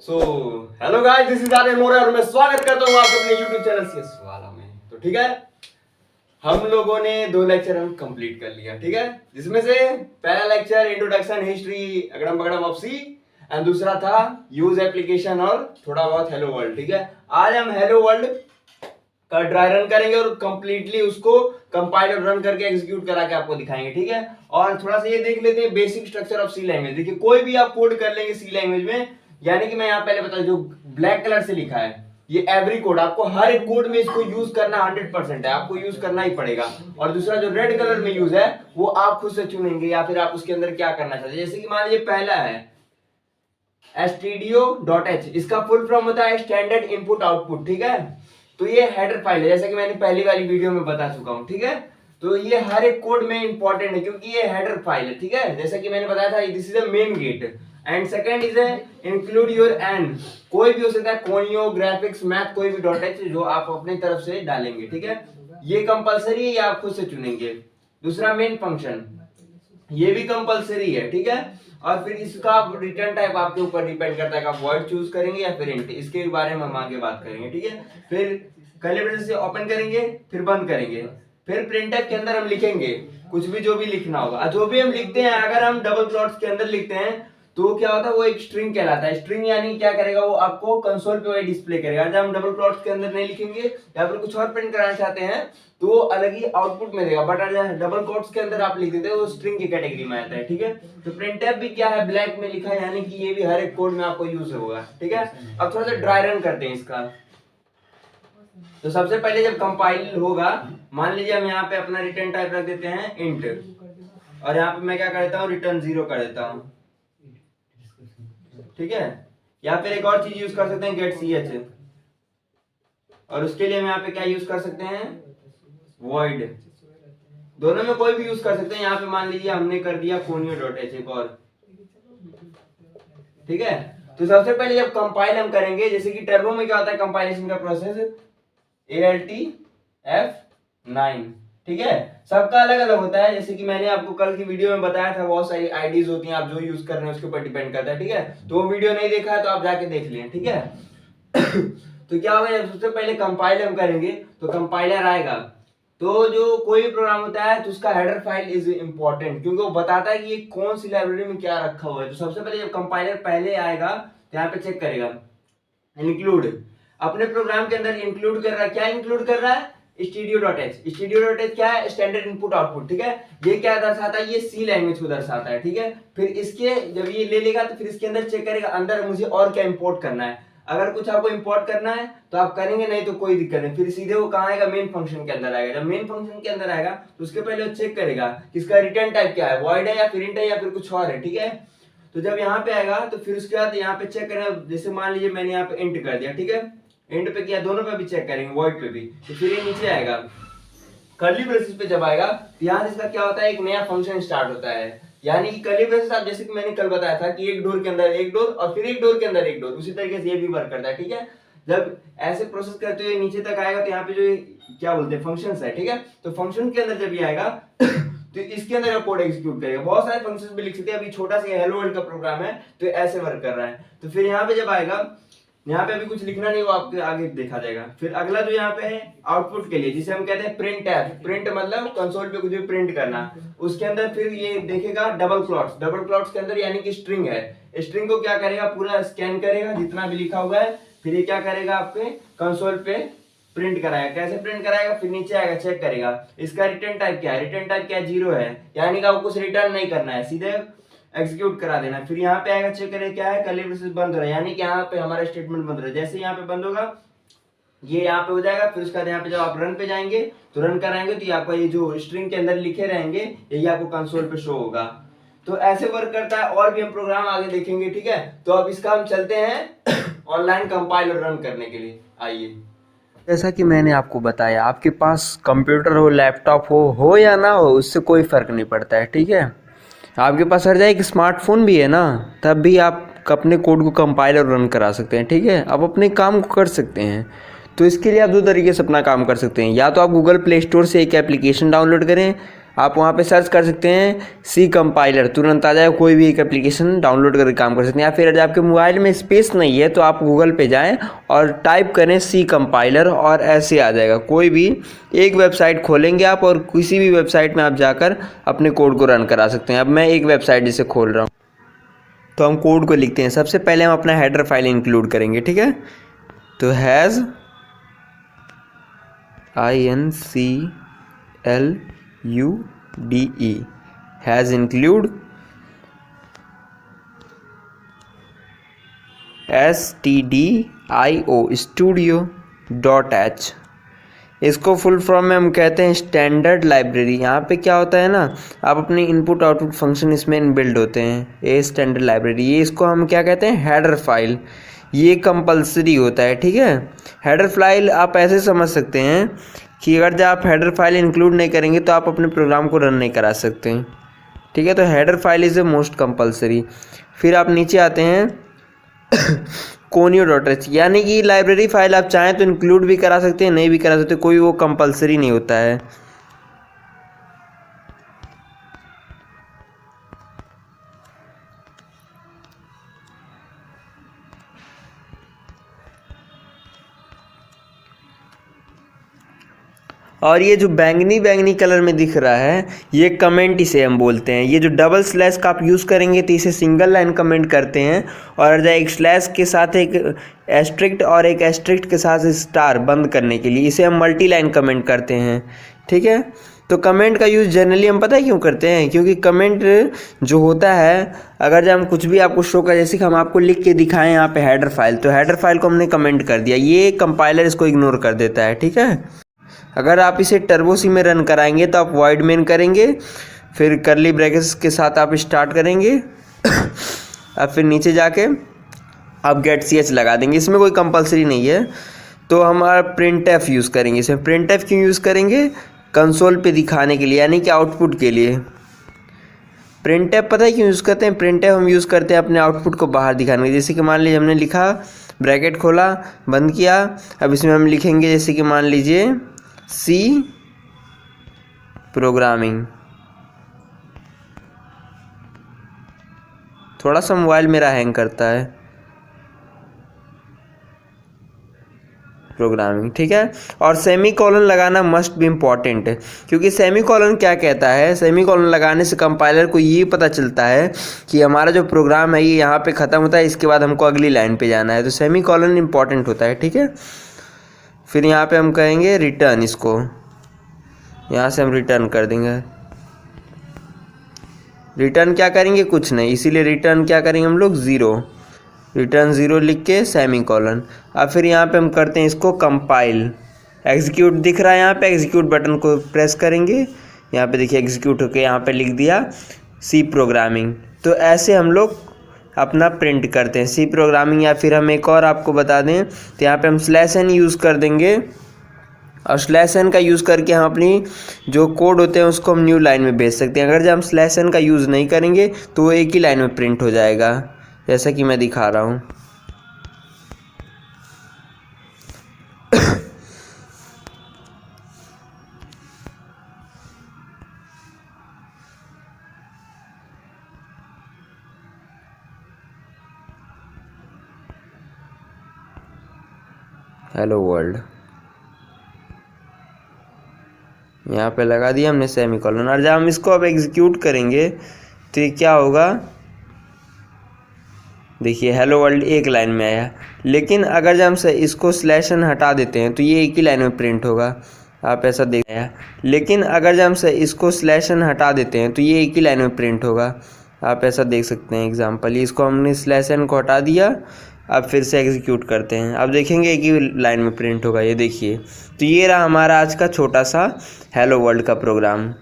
So hello guys, this is Aryan More और मैं स्वागत करता हूँ आपके अपने यूट्यूब चैनल CS वाला में। तो ठीक है, हम लोगों ने 2 लेक्चर हम कंप्लीट कर लिया। ठीक है, जिसमें से पहला लेक्चर इंट्रोडक्शन हिस्ट्री अगड़म बगड़म ऑफ सी एंड दूसरा था यूज एप्लीकेशन और थोड़ा बहुत हेलो वर्ल्ड। ठीक है, आज हम हेलो वर्ल्ड का ड्राई रन करेंगे और कंप्लीटली उसको कंपाइलर रन करके एग्जीक्यूट करा के आपको दिखाएंगे। ठीक है, और थोड़ा सा ये देख लेते हैं basic structure of C language. देखिए, कोई भी आप कोड कर लेंगे सी लैंग्वेज में, यानी कि मैं यहाँ पहले बता, जो ब्लैक कलर से लिखा है ये एवरी कोड, आपको हर एक कोड में इसको यूज करना 100% है, आपको यूज करना ही पड़ेगा। और दूसरा जो रेड कलर में यूज है वो आप खुद से चुनेंगे या फिर आप उसके अंदर क्या करना चाहते हैं। जैसे कि मान लीजिए पहला है stdio.h, इसका फुल फॉर्म होता है स्टैंडर्ड इनपुट आउटपुट। ठीक है, तो ये हेडर फाइल है, जैसा कि मैंने पहली वाली वीडियो में बता चुका हूं। ठीक है, तो ये हर एक कोड में इंपॉर्टेंट है क्योंकि ये हेडर फाइल है। ठीक है, जैसा कि मैंने बताया था, this is a main gate and second is include your and, कोई भी हो सकता है, कोनियो, ग्राफिक्स, मैथ, कोई भी .h जो आप अपनी तरफ से डालेंगे। ठीक है, ये कंपलसरी है, ये आप खुद से चुनेंगे। दूसरा मेन फंक्शन, ये भी कंपलसरी है। ठीक है, और फिर इसका रिटर्न टाइप आपके ऊपर डिपेंड करता है कि आप वॉइड चूज करेंगे या फिर इंट, इसके बारे में हम आगे बात करेंगे। ठीक है, फिर कर्ली ब्रेसेस से ओपन करेंगे, फिर बंद करेंगे, फिर प्रिंटफ के अंदर हम लिखेंगे कुछ भी, जो भी लिखना होगा। जो भी हम लिखते हैं, अगर हम डबल क्वोट्स के अंदर लिखते हैं तो क्या होता है, वो एक स्ट्रिंग कहलाता है। स्ट्रिंग यानी क्या करेगा, वो आपको कंसोल पे वही डिस्प्ले करेगा। जब हम डबल क्वोट्स के अंदर नहीं लिखेंगे या फिर कुछ और प्रिंट कराना चाहते हैं तो वो अलग ही आउटपुट में देगा, बट अगर डबल क्वोट्स के अंदर आप लिख देते हो वो स्ट्रिंग की कैटेगरी में आता है। ठीक है, तो प्रिंटफ भी क्या है, ब्लैक में लिखा है, यानी कि ये भी हर एक कोड में आपको यूज होगा। ठीक है, अब थोड़ा सा ड्राई रन करते हैं इसका। तो सबसे पहले जब कंपाइल होगा, मान लीजिए हम यहाँ पे अपना रिटर्न टाइप रख देते हैं इंट, और यहाँ पे मैं क्या कर देता हूँ, रिटर्न 0 कर देता हूँ। ठीक है, या फिर एक और चीज यूज कर सकते हैं, गेट ch, और उसके लिए हम यहाँ पे क्या यूज कर सकते हैं, void। दोनों में कोई भी यूज कर सकते हैं। यहाँ पे मान लीजिए हमने कर दिया conio.h एक और। ठीक है, तो सबसे पहले जब कंपाइल हम करेंगे, जैसे कि टर्बो में क्या होता है कंपाइलेशन का प्रोसेस, alt F9। ठीक है, सबका अलग अलग होता है। जैसे कि मैंने आपको कल की वीडियो में बताया था, बहुत सारी आईडीज होती हैं, आप जो यूज कर रहे हैं उसके ऊपर डिपेंड करता है। ठीक है, तो वो वीडियो नहीं देखा है तो आप जाके देख लें। ठीक है, तो क्या होगा, सबसे पहले कंपाइल हम करेंगे तो कंपाइलर आएगा, तो जो कोई भी प्रोग्राम होता है तो उसका हेडर फाइल इज इंपॉर्टेंट, क्योंकि वो बताता है कि ये कौन सी लाइब्रेरी में क्या रखा हुआ है। तो सबसे पहले जब कंपाइलर पहले आएगा तो यहाँ पे चेक करेगा इंक्लूड, अपने प्रोग्राम के अंदर इंक्लूड कर रहा है। क्या इंक्लूड कर रहा है, stdio.h। stdio.h क्या है, स्टैंडर्ड इनपुट आउटपुट। ठीक है, ये क्या दर्शाता है, ये सी लैंग्वेज को दर्शाता है। ठीक है, फिर इसके जब ये ले लेगा तो फिर इसके अंदर चेक करेगा अंदर मुझे और क्या इंपोर्ट करना है। अगर कुछ आपको इंपोर्ट करना है तो आप करेंगे, नहीं तो कोई दिक्कत नहीं। फिर सीधे वो कहाँ आएगा, मेन फंक्शन के अंदर आएगा। जब मेन फंक्शन के अंदर आएगा तो उसके पहले वो चेक करेगा कि इसका रिटर्न टाइप क्या है, वॉइड है या फिर इंट है या फिर कुछ और है। ठीक है, तो जब यहाँ पे आएगा तो फिर उसके बाद यहाँ पे चेक करेगा, जैसे मान लीजिए मैंने यहाँ पे इंट कर दिया। ठीक है, इंट पे किया, दोनों पे भी चेक करेंगे, वॉइड पे भी। तो फिर ये नीचे आएगा, कर्ली ब्रेसेस पे जब आएगा तो यहाँ इसका क्या होता है, एक नया फंक्शन स्टार्ट होता है। यानी कि कर्ली ब्रेसेस आप, जैसे कि मैंने कल बताया था कि एक डोर के अंदर एक डोर और फिर एक डोर के अंदर एक डोर, उसी तरीके से ये भी वर्क करता है। ठीक है, जब ऐसे प्रोसेस करते हुए नीचे तक आएगा तो यहाँ पे जो क्या बोलते हैं फंक्शंस है। ठीक है, तो फंक्शन के अंदर जब ये आएगा तो इसके अंदर कोड एग्जीक्यूट करेगा। बहुत सारे फंक्शंस भी लिख सकते हैं, अभी छोटा सा हेलो वर्ल्ड का प्रोग्राम है तो ऐसे वर्क कर रहा है। तो फिर यहाँ पे जब आएगा, यहाँ पे अभी कुछ लिखना नहीं, वो आपके आगे देखा जाएगा। फिर अगला जो यहाँ पे है आउटपुट के लिए, जिसे हम कहते हैं प्रिंट एफ, प्रिंट मतलब कंसोल पे कुछ भी प्रिंट करना, उसके अंदर फिर ये देखेगा डबल क्वोट्स। डबल क्वोट्स के अंदर यानी कि स्ट्रिंग है, स्ट्रिंग को क्या करेगा, पूरा स्कैन करेगा जितना भी लिखा हुआ है, फिर ये क्या करेगा, आपके कंसोल पे प्रिंट कराएगा। कैसे प्रिंट कराएगा, फिर नीचे आएगा, चेक करेगा इसका रिटर्न टाइप क्या है। रिटर्न टाइप क्या है, 0 है, यानी कि आपको कुछ रिटर्न नहीं करना है, सीधे एग्जीक्यूट करा देना। फिर यहाँ पे आएगा, चेक करें क्या है, कर्ली ब्रेसेस बंद हो रहा है, यानी कि यहाँ पे हमारा स्टेटमेंट बंद हो रहा है। जैसे यहाँ पे बंद होगा ये यहाँ पे हो जाएगा। फिर उसके बाद यहाँ पे जब आप रन पे जाएंगे तो रन कराएंगे तो ये आपका ये जो स्ट्रिंग के अंदर लिखे रहेंगे यही आपको कंसोल पे शो होगा। तो ऐसे वर्क करता है, और भी हम प्रोग्राम आगे देखेंगे। ठीक है, तो अब इसका हम चलते हैं ऑनलाइन कंपाइलर रन करने के लिए। आइए, जैसा कि मैंने आपको बताया, आपके पास कंप्यूटर हो, लैपटॉप हो या ना हो, उससे कोई फ़र्क नहीं पड़ता है। ठीक है, आपके पास हर एक स्मार्टफोन भी है ना, तब भी आप अपने कोड को कंपाइलर रन करा सकते हैं। ठीक है, आप अपने काम को कर सकते हैं। तो इसके लिए आप 2 तरीके से अपना काम कर सकते हैं। या तो आप गूगल प्ले स्टोर से एक एप्लीकेशन डाउनलोड करें, आप वहाँ पे सर्च कर सकते हैं सी कंपाइलर, तुरंत आ जाएगा। कोई भी एक एप्लीकेशन डाउनलोड करके काम कर सकते हैं। या फिर अगर आपके मोबाइल में स्पेस नहीं है तो आप गूगल पे जाएं और टाइप करें सी कंपाइलर और ऐसे आ जाएगा। कोई भी एक वेबसाइट खोलेंगे आप और किसी भी वेबसाइट में आप जाकर अपने कोड को रन करा सकते हैं। अब मैं एक वेबसाइट जिसे खोल रहा हूँ, तो हम कोड को लिखते हैं। सबसे पहले हम अपना हेडर फाइल इंक्लूड करेंगे, ठीक है। तो has INCLUDE has include STDIO studio.h। इसको फुल फॉर्म में हम कहते हैं स्टैंडर्ड लाइब्रेरी। यहाँ पे क्या होता है ना, आप अपने इनपुट आउटपुट फंक्शन इसमें इनबिल्ड होते हैं। ये स्टैंडर्ड लाइब्रेरी, ये इसको हम क्या कहते हैं, हेडर फाइल। ये कंपलसरी होता है, ठीक है। हेडर फाइल आप ऐसे समझ सकते हैं कि अगर जब आप हेडर फाइल इंक्लूड नहीं करेंगे तो आप अपने प्रोग्राम को रन नहीं करा सकते हैं, ठीक है। तो header file is a most compulsory. फिर आप नीचे आते हैं conio.h, यानी कि लाइब्रेरी फाइल आप चाहें तो इंक्लूड भी करा सकते हैं, नहीं भी करा सकते, कोई वो कंपलसरी नहीं होता है। और ये जो बैंगनी कलर में दिख रहा है ये कमेंट इसे हम बोलते हैं। ये जो डबल स्लैश का आप यूज़ करेंगे तो इसे सिंगल लाइन कमेंट करते हैं, और जब एक स्लैश के साथ एक एस्ट्रिक्ट और एक एस्ट्रिक्ट के साथ स्टार बंद करने के लिए इसे हम मल्टी लाइन कमेंट करते हैं, ठीक है। तो कमेंट का यूज़ जनरली हम पता है क्यों करते हैं, क्योंकि कमेंट जो होता है, अगर जब हम कुछ भी आपको शो करें, जैसे कि हम आपको लिख के दिखाएं यहाँ पे हेडर फाइल, तो हेडर फाइल को हमने कमेंट कर दिया, ये कंपाइलर इसको इग्नोर कर देता है, ठीक है। अगर आप इसे टर्बो सी में रन कराएंगे तो आप वॉइड मेन करेंगे, फिर करली ब्रैकेट्स के साथ आप स्टार्ट करेंगे अब फिर नीचे जाके आप गेट ch लगा देंगे। इसमें कोई कंपलसरी नहीं है। तो हमारा printf यूज़ करेंगे। इसमें printf क्यों यूज़ करेंगे, कंसोल पे दिखाने के लिए, यानी कि आउटपुट के लिए। printf पता है क्यों यूज़ करते हैं, printf हम यूज़ करते हैं अपने आउटपुट को बाहर दिखाने के लिए। जैसे कि मान लीजिए हमने लिखा, ब्रैकेट खोला, बंद किया, अब इसमें हम लिखेंगे जैसे कि मान लीजिए सी प्रोग्रामिंग। थोड़ा सा मोबाइल मेरा हैंग करता है, प्रोग्रामिंग, ठीक है। और सेमी कॉलन लगाना मस्ट बी इम्पॉर्टेंट है, क्योंकि सेमी कॉलन क्या कहता है, सेमी कॉलन लगाने से कंपाइलर को ये पता चलता है कि हमारा जो प्रोग्राम है ये यहाँ पे ख़त्म होता है, इसके बाद हमको अगली लाइन पे जाना है। तो सेमी कॉलन इम्पॉर्टेंट होता है, ठीक है। फिर यहाँ पे हम कहेंगे रिटर्न, इसको यहाँ से हम रिटर्न कर देंगे। रिटर्न क्या करेंगे, कुछ नहीं, इसीलिए रिटर्न क्या करेंगे हम लोग, ज़ीरो, रिटर्न ज़ीरो लिख के सेमी कॉलन। अब फिर यहाँ पे हम करते हैं इसको कंपाइल, एग्जीक्यूट दिख रहा है यहाँ पे, एग्जीक्यूट बटन को प्रेस करेंगे, यहाँ पे देखिए एग्जीक्यूट होके यहाँ पे लिख दिया सी प्रोग्रामिंग। तो ऐसे हम लोग अपना प्रिंट करते हैं सी प्रोग्रामिंग। या फिर हम एक और आपको बता दें तो यहाँ पे हम /n यूज़ कर देंगे, और /n का यूज़ करके हम अपनी जो कोड होते हैं उसको हम न्यू लाइन में भेज सकते हैं। अगर जब हम /n का यूज़ नहीं करेंगे तो वो एक ही लाइन में प्रिंट हो जाएगा, जैसा कि मैं दिखा रहा हूँ। हेलो वर्ल्ड, यहाँ पे लगा दिया हमने सेमी कॉलन। और जब हम इसको अब एग्जीक्यूट करेंगे तो ये क्या होगा, देखिए हेलो वर्ल्ड एक लाइन में आया। लेकिन अगर जब हम इसको /n हटा देते हैं तो ये एक ही लाइन में प्रिंट होगा, आप ऐसा देख रहे हैं। लेकिन अगर जब हम इसको /n हटा देते हैं तो ये एक ही लाइन में प्रिंट होगा, आप ऐसा देख सकते हैं। एग्जांपल, इसको हमने /n को हटा दिया, अब फिर से एग्जीक्यूट करते हैं, अब देखेंगे एक ही लाइन में प्रिंट होगा, ये देखिए। तो ये रहा हमारा आज का छोटा सा हेलो वर्ल्ड का प्रोग्राम।